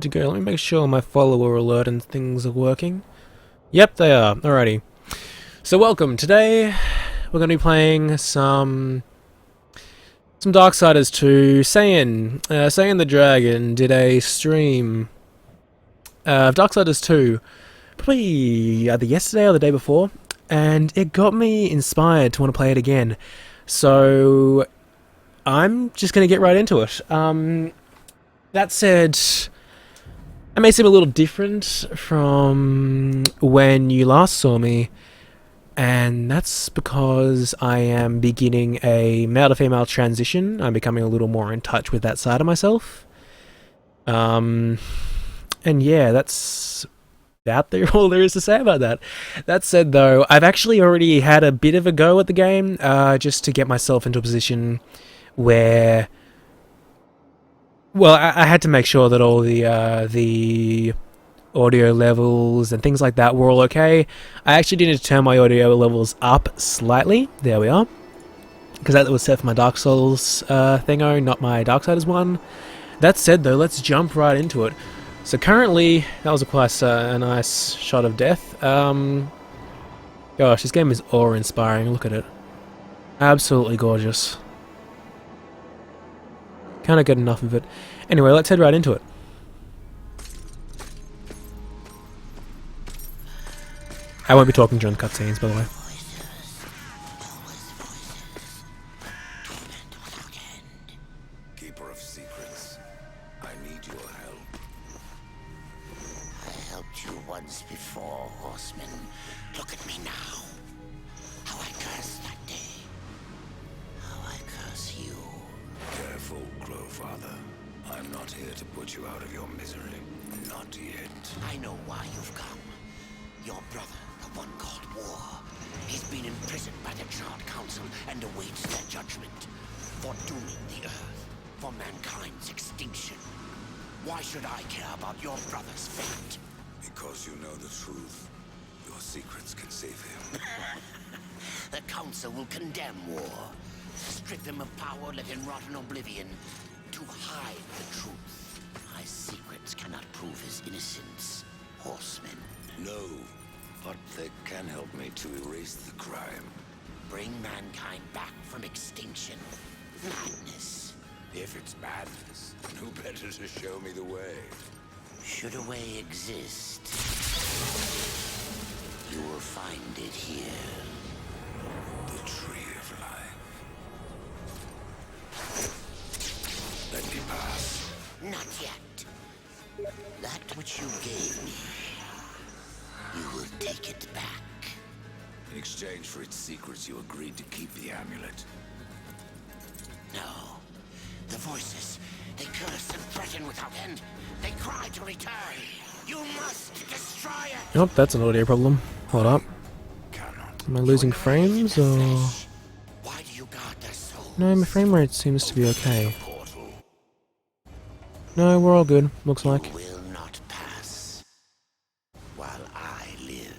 To go. Let me make sure my follower alert and things are working. Yep, they are. Alrighty. So welcome. Today we're going to be playing some Darksiders 2. Saiyan the Dragon did a stream of Darksiders 2 probably either yesterday or the day before, and it got me inspired to want to play it again. So I'm just going to get right into it. That said, it may seem a little different from when you last saw me, and that's because I am beginning a male-to-female transition. I'm becoming a little more in touch with that side of myself. And yeah, that's about all there is to say about that. That said, though, I've actually already had a bit of a go at the game, just to get myself into a position where... Well, I had to make sure that all the audio levels and things like that were all okay. I actually did need to turn my audio levels up slightly. There we are. Because that was set for my Dark Souls thingo, not my Darksiders one. That said, though, let's jump right into it. So currently, that was quite a nice shot of death. Gosh, this game is awe-inspiring. Look at it. Absolutely gorgeous. Can't get enough of it. Anyway, let's head right into it. I won't be talking during the cutscenes, by the way. Keeper of secrets, I need your help. I helped you once before, horseman. Look at me now. How I cursed that day. How I curse you. Careful, Growfather. I'm not here to put you out of your misery. Not yet. I know why you've come. Your brother, the one called War, he's been imprisoned by the Charred Council and awaits their judgment for dooming the Earth, for mankind's extinction. Why should I care about your brother's fate? Because you know the truth. Your secrets can save him. The Council will condemn War, strip him of power, let him rot in oblivion, to hide the truth. My secrets cannot prove his innocence, horseman. No, but they can help me to erase the crime. Bring mankind back from extinction. Madness. If it's madness, who better to show me the way? Should a way exist, you will find it here. The tree of life. Let me pass. Not yet. That which you gave me, you will take it back. In exchange for its secrets, you agreed to keep the amulet. No. The voices, they curse and threaten without end. They cry to return. You must destroy it. Oh, that's an audio problem. Hold up. Cannot. Am I losing frames, or... Why do you guard their souls? No, my frame rate seems to be okay. Portal. No, we're all good, looks like. You will not pass while I live.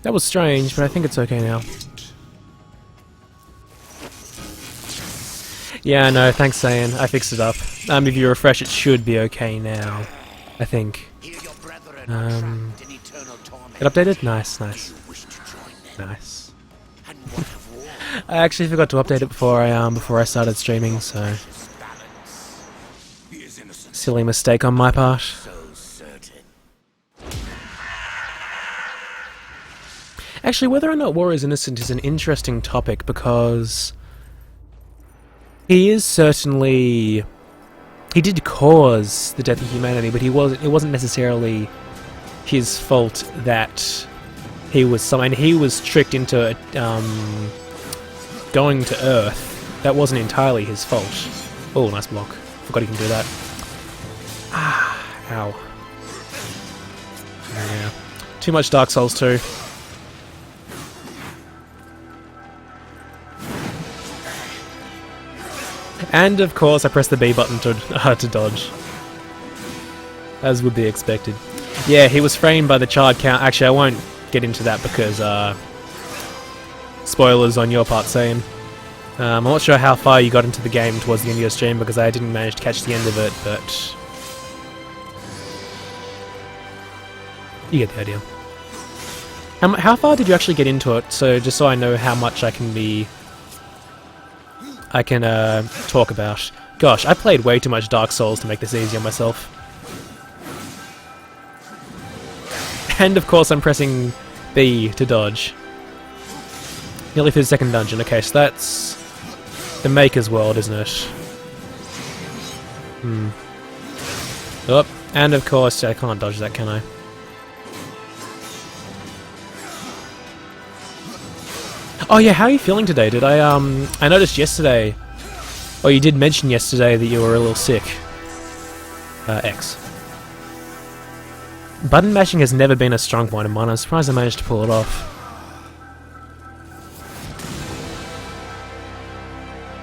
That was strange, but I think it's okay now. Yeah, no, thanks, Saiyan. I fixed it up. If you refresh, it should be okay now. I think. Here your brethren are trapped in eternal torment. It updated? Nice, nice. You wish to join them. Nice. And what of war? I actually forgot to update it before I started streaming, so Balance. He is innocent. silly mistake on my part. So certain. Actually, whether or not War is innocent is an interesting topic, because he is certainly... He did cause the death of humanity, but it wasn't necessarily his fault that he was he was tricked into going to Earth. That wasn't entirely his fault. Oh, nice block. Forgot he can do that. Ah, ow. Yeah. Too much Dark Souls 2. And of course, I pressed the B button to dodge, as would be expected. Yeah, he was framed by the Charred Count. Actually, I won't get into that because spoilers on your part, Saiyan. I'm not sure how far you got into the game towards the end of your stream because I didn't manage to catch the end of it, but You get the idea. How far did you actually get into it? So just so I know how much I can talk about. Gosh, I played way too much Dark Souls to make this easy on myself. And of course I'm pressing B to dodge. Nearly through the second dungeon. Okay, so that's the Maker's World, isn't it? Oh, and of course I can't dodge that, can I? Oh yeah, how are you feeling today? Did I noticed yesterday, or you did mention yesterday that you were a little sick. X. Button mashing has never been a strong point of mine. I'm surprised I managed to pull it off.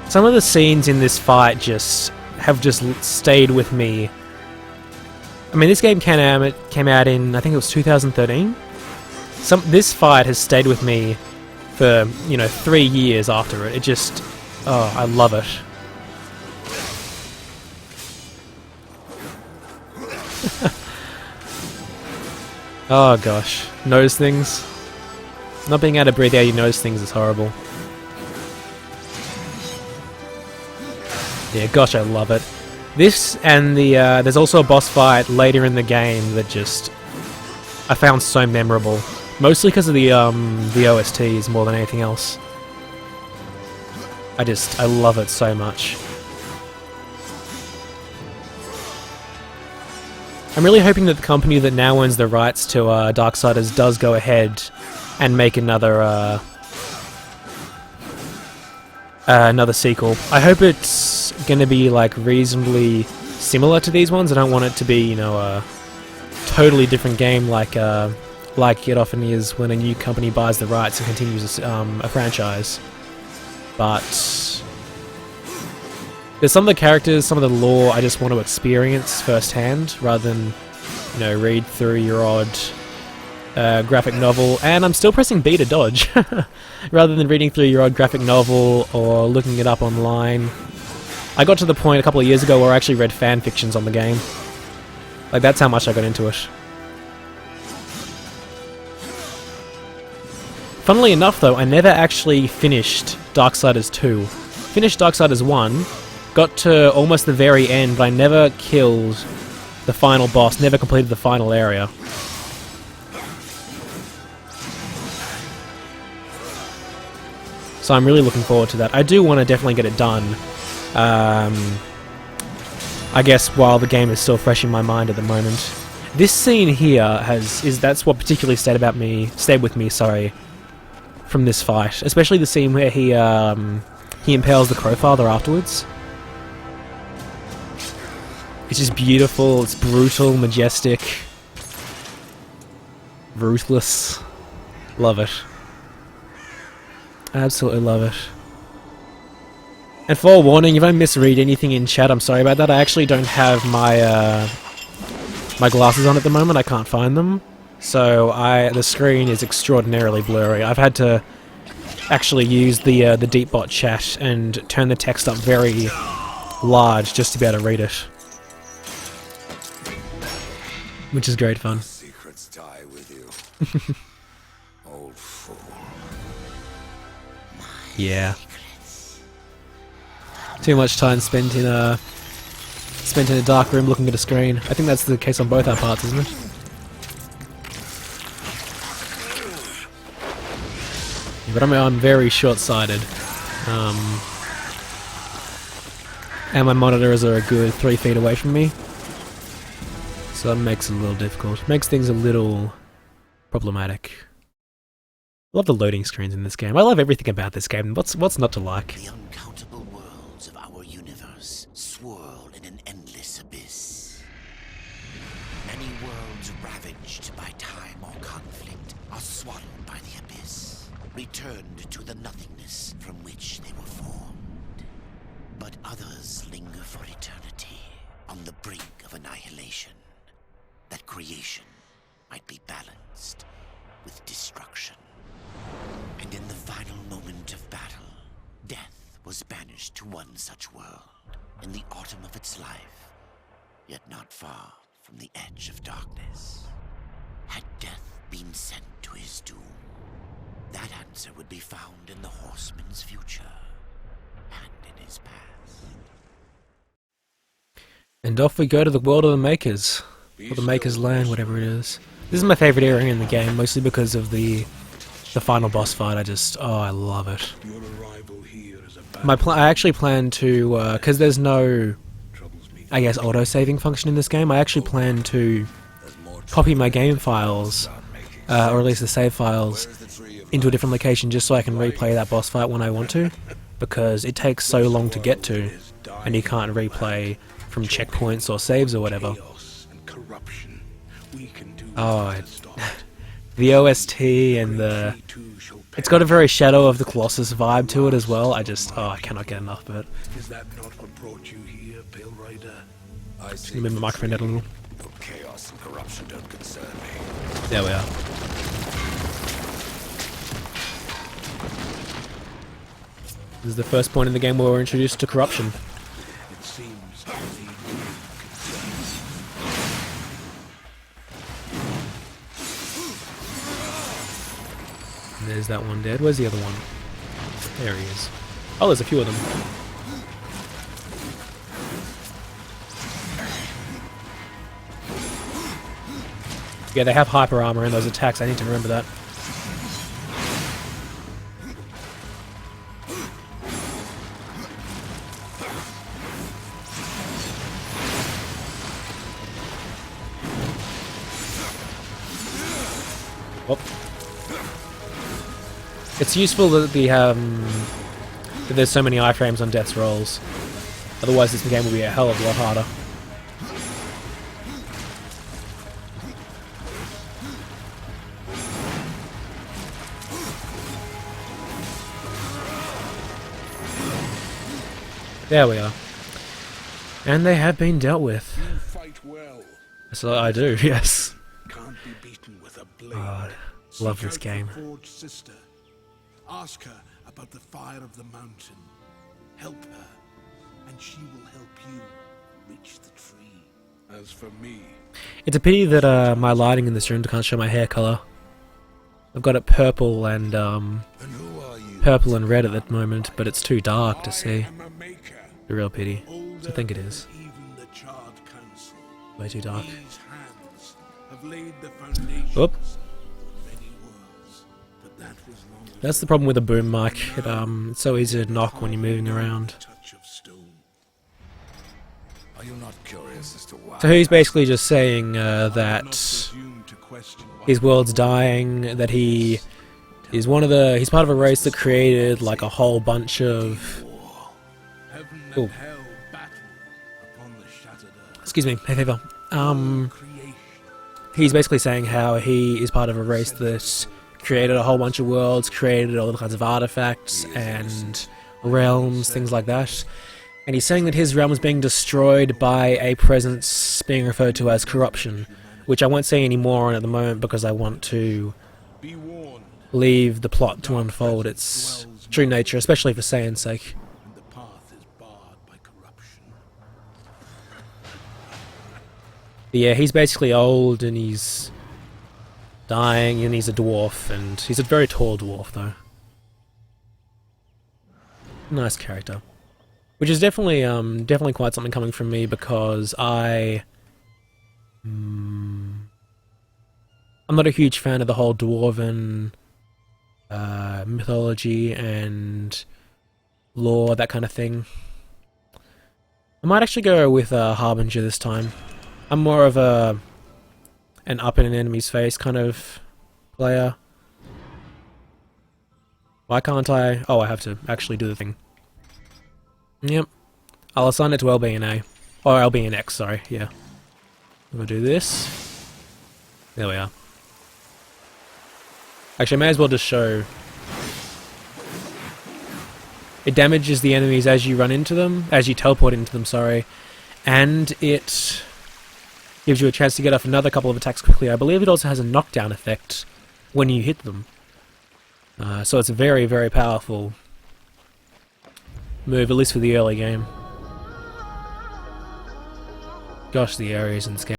Some of the scenes in this fight have just stayed with me. I mean, this game came out in, I think it was 2013. This fight has stayed with me for, 3 years after it. It just, oh, I love it. Oh gosh, notice things. Not being able to breathe out you notice things is horrible. Yeah, gosh, I love it. This and there's also a boss fight later in the game that I found so memorable. Mostly because of the OSTs more than anything else. I love it so much. I'm really hoping that the company that now owns the rights to Darksiders does go ahead and make another sequel. I hope it's gonna be like reasonably similar to these ones. I don't want it to be, a totally different game like it often is when a new company buys the rights and continues a franchise. But there's some of the characters, some of the lore I just want to experience firsthand rather than, read through your odd graphic novel. And I'm still pressing B to dodge rather than reading through your odd graphic novel or looking it up online. I got to the point a couple of years ago where I actually read fan fictions on the game. Like, that's how much I got into it. Funnily enough though, I never actually finished Darksiders 2. Finished Darksiders 1, got to almost the very end, but I never killed the final boss, never completed the final area. So I'm really looking forward to that. I do want to definitely get it done. I guess while the game is still fresh in my mind at the moment. This scene here that's what particularly stayed with me, sorry, from this fight. Especially the scene where he impales the Crowfather afterwards. It's just beautiful, it's brutal, majestic, ruthless. Love it. Absolutely love it. And forewarning, if I misread anything in chat, I'm sorry about that. I actually don't have my glasses on at the moment. I can't find them. So the screen is extraordinarily blurry. I've had to actually use the Deepbot chat and turn the text up very large just to be able to read it. Which is great fun. Secrets die with you. Old fool. Yeah. Too much time spent in a dark room looking at a screen. I think that's the case on both our parts, isn't it? Yeah, but I'm very short-sighted. And my monitors are a good 3 feet away from me. So that makes it a little difficult. Makes things a little problematic. I love the loading screens in this game. I love everything about this game. What's not to like? The uncountable worlds of our universe swirl in an endless abyss. Many worlds ravaged by time or conflict are swallowed by the abyss, returned to the nothingness from which they were formed. But others linger for eternity on the brink of annihilation, that creation might be balanced with destruction. And in the final moment of battle, death was banished to one such world in the autumn of its life, yet not far from the edge of darkness. Had death been sent to his doom? That answer would be found in the horseman's future and in his past. And off we go to the world of the Makers. Or the Maker's Land, whatever it is. This is my favourite area in the game, mostly because of the final boss fight. I love it. Your arrival here is a I actually plan to, because there's no, I guess, auto-saving function in this game, I actually plan to copy my game files, or at least the save files, into a different location just so I can replay that boss fight when I want to, because it takes so long to get to, and you can't replay from checkpoints or saves or whatever. Oh, the OST and the... It's got a very Shadow of the Colossus vibe to it as well. I cannot get enough of it. Is that not what brought you here, Pale Rider? Just gonna move my microphone down a little. Your chaos and corruption don't concern me. There we are. This is the first point in the game where we're introduced to corruption. It seems I need you. And there's that one dead. Where's the other one? There he is. Oh, there's a few of them. Yeah, they have hyper armor in those attacks. I need to remember that. Oh. It's useful that that there's so many iframes on Death's rolls. Otherwise, this game will be a hell of a lot harder. There we are. And they have been dealt with. You fight well. So I do, yes. Can't be beaten with a blade. God, love this Seek out game. the forged sister. Ask her about the fire of the mountain. Help her, and she will help you reach the tree. As for me, It's a pity that my lighting in this room can't show my hair color. I've got it purple and and who are you? purple and red at the moment, but it's too dark to see. I am a maker. A real pity. Older I think it is. than even the charred council. Way too dark. These hands have laid the foundations Oop. of many worlds, but that was long ago. That's the problem with a boom mic. It's so easy to knock when you're moving around. Touch of stone. Are you not curious as to why? So he's basically just saying Not that presume to question why his world's dying, that he's he's part of a race that created like a whole bunch of... heaven Ooh. and hell battle upon the shattered earth. Excuse me, hey favor. Creation. He's basically saying how he is part of a race that created a whole bunch of worlds, created all kinds of artifacts and realms, things like that. And he's saying that his realm is being destroyed by a presence being referred to as corruption, which I won't say any more on at the moment because I want to Be warned, leave the plot to unfold its true nature, especially for Saiyan's sake. and the path is barred by corruption. But yeah, he's basically old and he's dying and he's a dwarf, and he's a very tall dwarf though. Nice character. Which is definitely definitely quite something coming from me because I'm not a huge fan of the whole dwarven mythology and lore, that kind of thing. I might actually go with Harbinger this time. I'm more of an up in an enemy's face kind of player. Why can't I? Oh, I have to actually do the thing. Yep. I'll assign it to LB and A. Or LB and X, sorry, yeah. I'm gonna do this. There we are. Actually, I may as well just show... It damages the enemies as you run into them, as you teleport into them, sorry. And it gives you a chance to get off another couple of attacks quickly. I believe it also has a knockdown effect when you hit them. So it's a very, very powerful move, at least for the early game. Gosh, the areas in this game